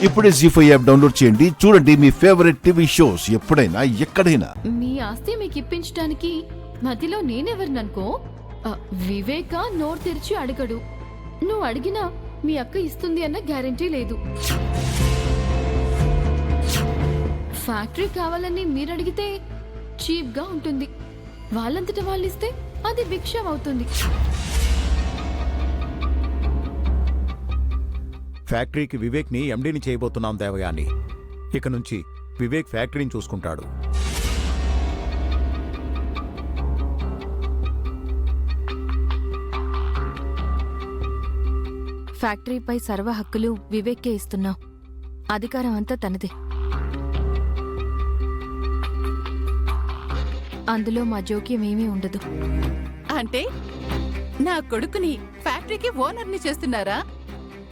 ఇప్పుడే జీ5 app download చేయండి. చూడండి మీ ఫేవరెట్ టీవీ షోస్ ఎప్పుడైనా ఎక్కడైనా. మీ ఆస్తి మీకు ఇప్పించడానికి మధ్యలో నేనెవరిననుకో. వివేక నోరు తెరిచి అడగడు. నువ్వు అడిగినా మీ అక్క ఇస్తుంది అన్న గ్యారెంటీ లేదు. ఫ్యాక్టరీ కావాలని మీరు అడిగితే చీప్ గా ఉంటుంది. వాళ్ళంతట వాళ్ళు ఇస్తే అది భిక్షం అవుతుంది. ఫ్యాక్టరీకి వివేక్ని ఎండీని చేయబోతున్నాం దేవయాని. ఇక నుంచి వివేక్ ఫ్యాక్టరీని చూసుకుంటాడు. ఫ్యాక్టరీపై సర్వ హక్కులు వివేక్కే ఇస్తున్నాం. అధికారం అంతా తనదే. అందులో మా జోక్యం ఏమీ ఉండదు. అంటే నా కొడుకుని ఫ్యాక్టరీకి ఓనర్ని చేస్తున్నారా?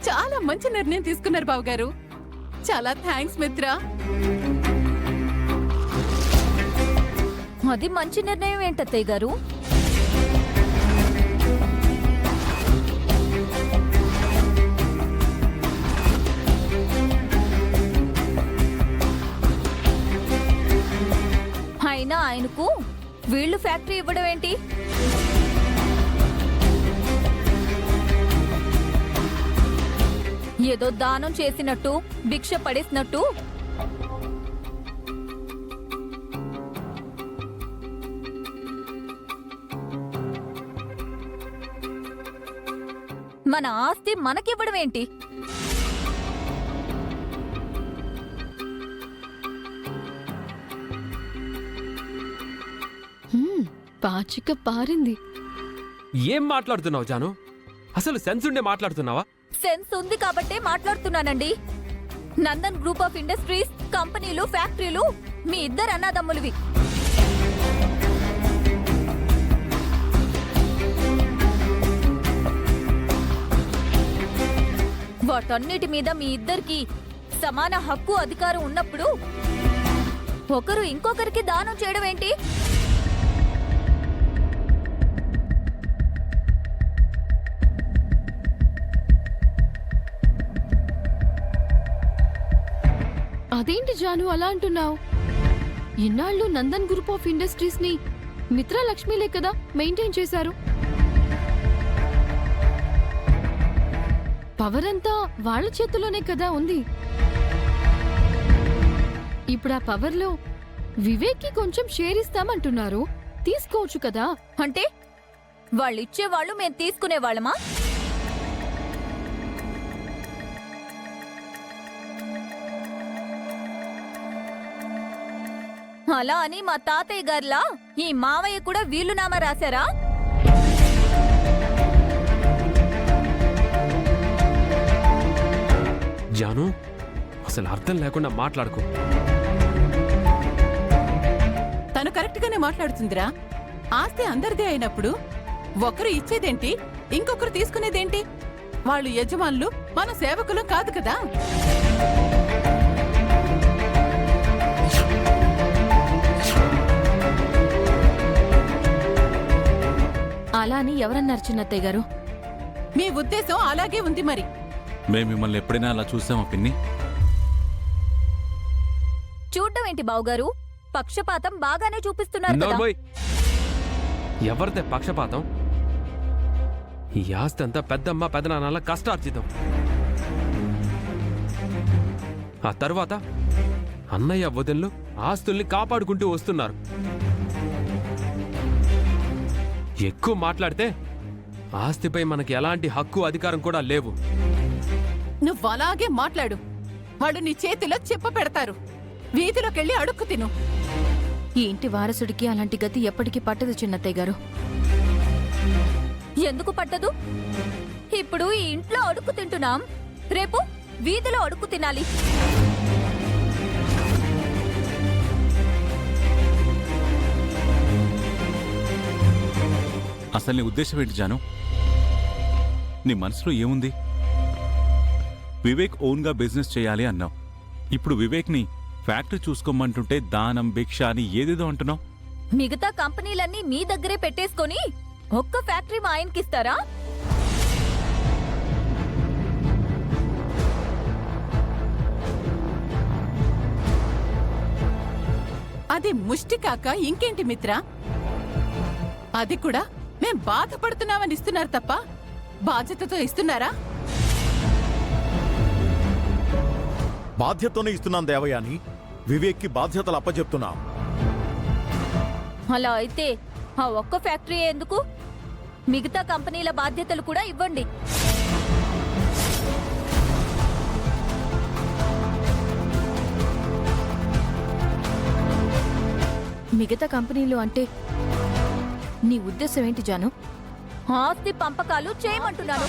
చాలా మంచి నిర్ణయం తీసుకున్నారు బావగారు. చాలా థ్యాంక్స్ మిత్రా. అది మంచి నిర్ణయం ఏంటత్తయ్య గారు? అయినా ఆయనకు వీళ్ళు ఫ్యాక్టరీ ఇవ్వడం ఏంటి? ఏదో దానం చేసినట్టు, భిక్ష పడేసినట్టు. మన ఆస్తి మనకివ్వడం ఏంటి? పాచిక పారింది. ఏం మాట్లాడుతున్నావు జాను? అసలు సెన్స్ ఉండే మాట్లాడుతున్నావా? సెన్స్ ఉంది కాబట్టే మాట్లాడుతున్నానండి. నందన్ గ్రూప్ ఆఫ్ ఇండస్ట్రీస్, కంపెనీలు, ఫ్యాక్టరీలు మీ ఇద్దరు అన్నదమ్ములవి. వాటన్నిటి మీద మీ ఇద్దరికి సమాన హక్కు, అధికారం ఉన్నప్పుడు ఒకరు ఇంకొకరికి దానం చేయడం ఏంటి? అదేంటి జాను అలా అంటున్నావు? ఇన్నాళ్ళు నందన్ గ్రూప్ ఆఫ్ ఇండస్ట్రీస్ ని మిత్ర లక్ష్మీలే కదా మెయింటైన్ చేశారు. పవర్ అంతా వాళ్ళ చేతిలోనే కదా ఉంది. ఇప్పుడు ఆ పవర్ లో వివేక్ కి కొంచెం షేర్ ఇస్తామంటున్నారు. తీసుకోవచ్చు కదా. అంటే వాళ్ళు ఇచ్చేవాళ్ళు మేము తీసుకునేవాళ్ళమా? అలా అని మా తాతయ్య గారిలా ఈ మావయ్య కూడా వీలునామా రాశారా? జాను, అసలు అర్థం లేకుండా మాట్లాడుకో. తను కరెక్ట్ గానే మాట్లాడుతుందిరా. ఆస్తి అందరిదే అయినప్పుడు ఒకరు ఇచ్చేదేంటి, ఇంకొకరు తీసుకునేదేంటి? వాళ్ళు యజమానులు, మన సేవకులు కాదు కదా. అలా అని ఎవరన్నారు చిన్నత్తయ్య గారు? మీ ఉద్దేశం అలాగే ఉంది మరి. మేము మిమ్మల్ని ఎప్పుడైనా అలా చూసామా పిన్ని? చూడ్డం ఏంటి బావుగారు? పక్షపాతం బాగానే చూపిస్తున్నారు కదా. నోర్మోయ్. ఎవరిదే పక్షపాతం? ఈ ఆస్తి అంతా పెద్దమ్మ పెదనాన్నల కష్టార్జితం. ఆ తర్వాత అన్నయ్య వదినలు ఆస్తుల్ని కాపాడుకుంటూ వస్తున్నారు. ఎక్కువ మాట్లాడితే ఆస్తిపై మనకి ఎలాంటి హక్కు, అధికారం కూడా లేవు. నువ్వు అలాగే మాట్లాడు. వాళ్ళు నీ చేతిలో చెప్ప పెడతారు. వీధిలోకెళ్ళి అడుక్కు తిను. ఈ ఇంటి వారసుడికి అలాంటి గతి ఎప్పటికీ పట్టదు చిన్నత్తయ్య గారు. ఎందుకు పట్టదు? ఇప్పుడు ఈ ఇంట్లో అడుక్కు తింటున్నాం, రేపు వీధిలో అడుక్కు తినాలి. అసలు నీ ఉద్దేశం ఏంటి జాను? నీ మనసులో ఏముంది? వివేక్ ఓన్గా బిజినెస్ చేయాలి అన్నావు. ఇప్పుడు వివేక్ని ఫ్యాక్టరీ చూసుకోమంటుంటే దానం, భిక్ష అని ఏదేదో అంటున్నావు. మిగతా కంపెనీలన్నీ మీ దగ్గరే పెట్టేసుకొని ఒక్క ఫ్యాక్టరీ మా ఆయనకిస్తారా? అది ముష్టి కాక ఇంకేంటి మిత్ర? అది కూడా మేం బాధపడుతున్నామని ఇస్తున్నారు తప్ప బాధ్యతతో ఇస్తున్నారా? బాధ్యతతోనే ఇస్తున్నాం దేవయాని. వివేక్కి బాధ్యతలు అప్పచెప్తున్నాం. అలా అయితే ఆ ఒక్క ఫ్యాక్టరీ ఎందుకు? మిగతా కంపెనీల బాధ్యతలు కూడా ఇవ్వండి. మిగతా కంపెనీలు అంటే నీ ఉద్దేశం ఏంటి జాను? ఆస్తి పంపకాలు చేయమంటున్నాను.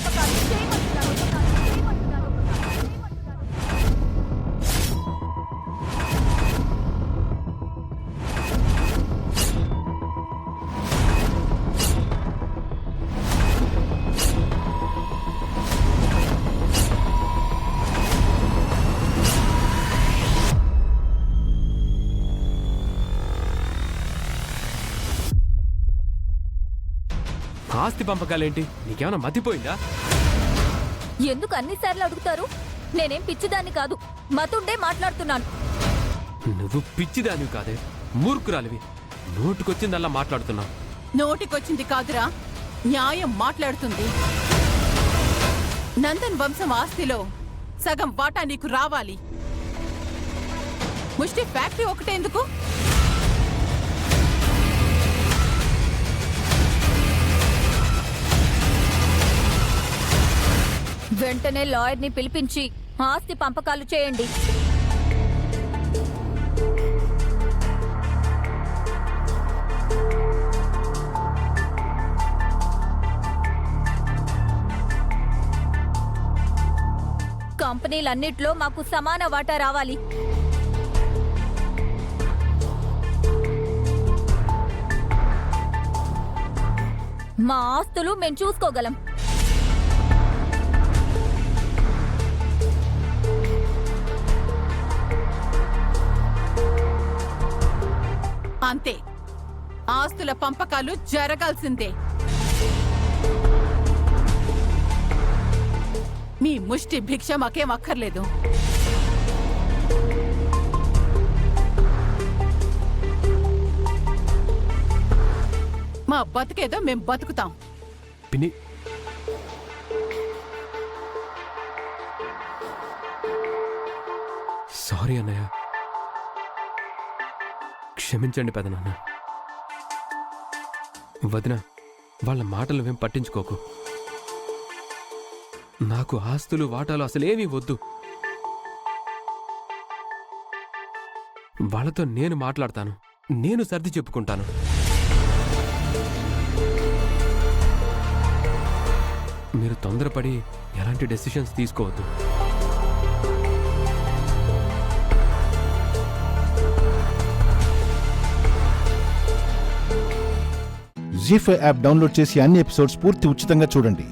ఆస్తి పంపకాలేంటి? నీకేమైనా మతిపోయిందా? ఎందుకు అన్నిసార్లు అడుగుతారు? నేనేం పిచ్చిదాన్ని కాదు, మతుండే మాట్లాడుతున్నాను. నువ్వు పిచ్చిదానివి కాదే, మూర్ఖురాలివి. నోటుకొచ్చిందల్లా మాట్లాడుతున్నావు. నోటికొచ్చింది కాదురా, న్యాయం మాట్లాడుతుంది. నందన్ వంశం ఆస్తిలో సగం వాటా నీకు రావాలి. ముష్టి ఫ్యాక్టరీ ఒకటేందుకు? వెంటనే లాయర్ని పిలిపించి ఆస్తి పంపకాలు చేయండి. కంపెనీలన్నిట్లో మాకు సమాన వాటా రావాలి. మా ఆస్తులు మేము చూసుకోగలం. అంతే, ఆస్తుల పంపకాలు జరగాల్సిందే. మీ ముష్టి భిక్ష మాకేం అక్కర్లేదు. మా బతికేదో మేం బతుకుతాం. పిన్ని, సారీ అన్నయ్య. క్షమించండి పెదనాన్న. వదిన, వాళ్ళ మాటలు ఏం పట్టించుకోకు. నాకు ఆస్తులు వాటాలు అసలేమీ వద్దు. వాళ్ళతో నేను మాట్లాడతాను, నేను సర్ది చెప్పుకుంటాను. మీరు తొందరపడి ఎలాంటి డెసిషన్స్ తీసుకోవద్దు. జీ5 యాప్ డౌన్లోడ్ చేసి అన్ని ఎపిసోడ్స్ పూర్తి ఉచితంగా చూడండి.